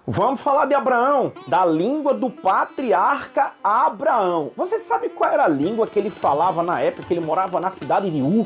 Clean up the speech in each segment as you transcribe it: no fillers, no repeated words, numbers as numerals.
Vamos falar de Abraão, da língua do patriarca Abraão. Você sabe qual era a língua que ele falava na época que ele morava na cidade de Ur?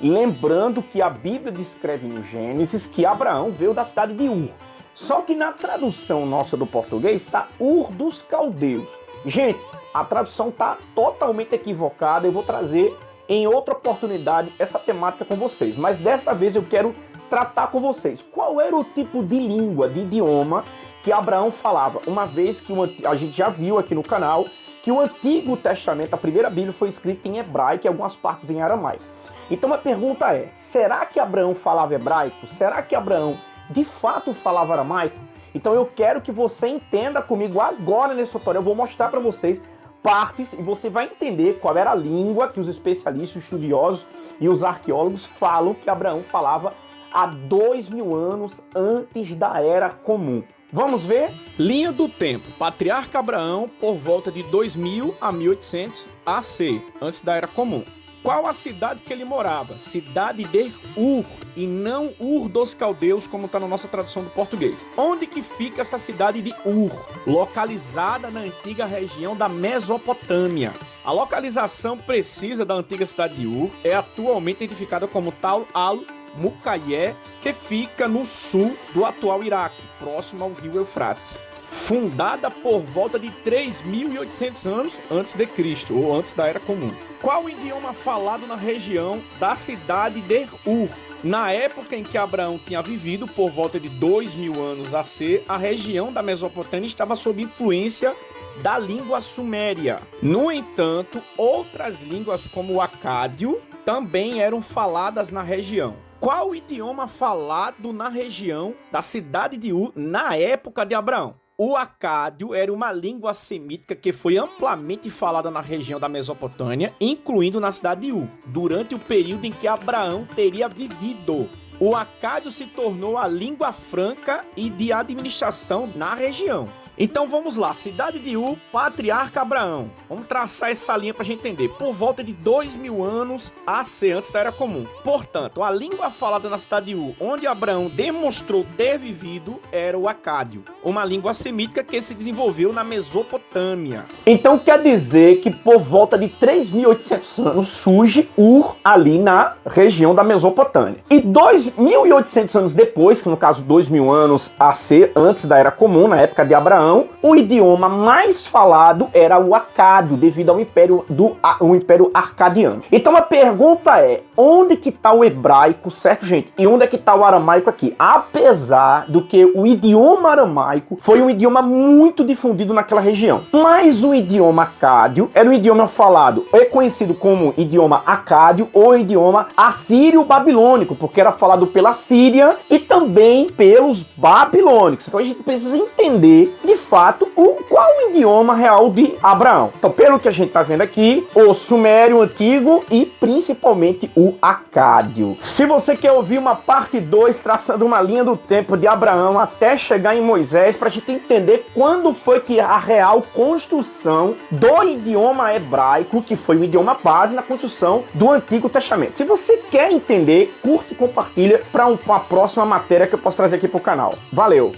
Lembrando que a Bíblia descreve no Gênesis que Abraão veio da cidade de Ur. Só que na tradução nossa do português está Ur dos Caldeus. Gente, a tradução está totalmente equivocada. Eu vou trazer em outra oportunidade essa temática com vocês. Mas dessa vez eu quero tratar com vocês. Qual era o tipo de língua, de idioma que Abraão falava? Uma vez que a gente já viu aqui no canal que o Antigo Testamento, a primeira Bíblia, foi escrita em hebraico e algumas partes em aramaico. Então a pergunta é, será que Abraão falava hebraico? Será que Abraão de fato falava aramaico? Então eu quero que você entenda comigo agora nesse tutorial. Eu vou mostrar para vocês partes e você vai entender qual era a língua que os especialistas, os estudiosos e os arqueólogos falam que Abraão falava há 2000 anos antes da Era Comum. Vamos ver? Linha do tempo. Patriarca Abraão por volta de 2000 a 1800 AC, antes da Era Comum. Qual a cidade que ele morava? Cidade de Ur, e não Ur dos Caldeus, como está na nossa tradução do português. Onde que fica essa cidade de Ur? Localizada na antiga região da Mesopotâmia. A localização precisa da antiga cidade de Ur é atualmente identificada como Tal al-Muqayyeh, que fica no sul do atual Iraque, próximo ao rio Eufrates. Fundada por volta de 3.800 anos antes de Cristo, ou antes da Era Comum. Qual o idioma falado na região da cidade de Ur? Na época em que Abraão tinha vivido, por volta de 2000 anos AC, a região da Mesopotâmia estava sob influência da língua suméria. No entanto, outras línguas como o acádio também eram faladas na região. Qual o idioma falado na região da cidade de Ur na época de Abraão? O acádio era uma língua semítica que foi amplamente falada na região da Mesopotâmia, incluindo na cidade de Ur, durante o período em que Abraão teria vivido. O acádio se tornou a língua franca e de administração na região. Então vamos lá, cidade de Ur, patriarca Abraão. Vamos traçar essa linha para a gente entender. Por volta de 2000 anos AC, antes da Era Comum. Portanto, a língua falada na cidade de Ur, onde Abraão demonstrou ter vivido, era o acádio. Uma língua semítica que se desenvolveu na Mesopotâmia. Então quer dizer que por volta de 3.800 anos surge Ur ali na região da Mesopotâmia. E 2.800 anos depois, que no caso 2000 anos AC, antes da Era Comum, na época de Abraão, o idioma mais falado era o acádio, devido ao Império Arcadiano. Então a pergunta é, onde que está o hebraico, certo, gente? E onde é que está o aramaico aqui? Apesar do que o idioma aramaico foi um idioma muito difundido naquela região. Mas o idioma acádio era um idioma falado, é conhecido como idioma acádio ou idioma assírio-babilônico, porque era falado pela Síria e também pelos babilônicos. Então a gente precisa entender de fato qual o idioma real de Abraão. Então, pelo que a gente está vendo aqui, o sumério antigo e principalmente o acádio. Se você quer ouvir uma parte 2 traçando uma linha do tempo de Abraão até chegar em Moisés, para a gente entender quando foi que a real construção do idioma hebraico, que foi o idioma base na construção do Antigo Testamento. Se você quer entender, curte e compartilha para uma próxima matéria que eu posso trazer aqui para o canal. Valeu!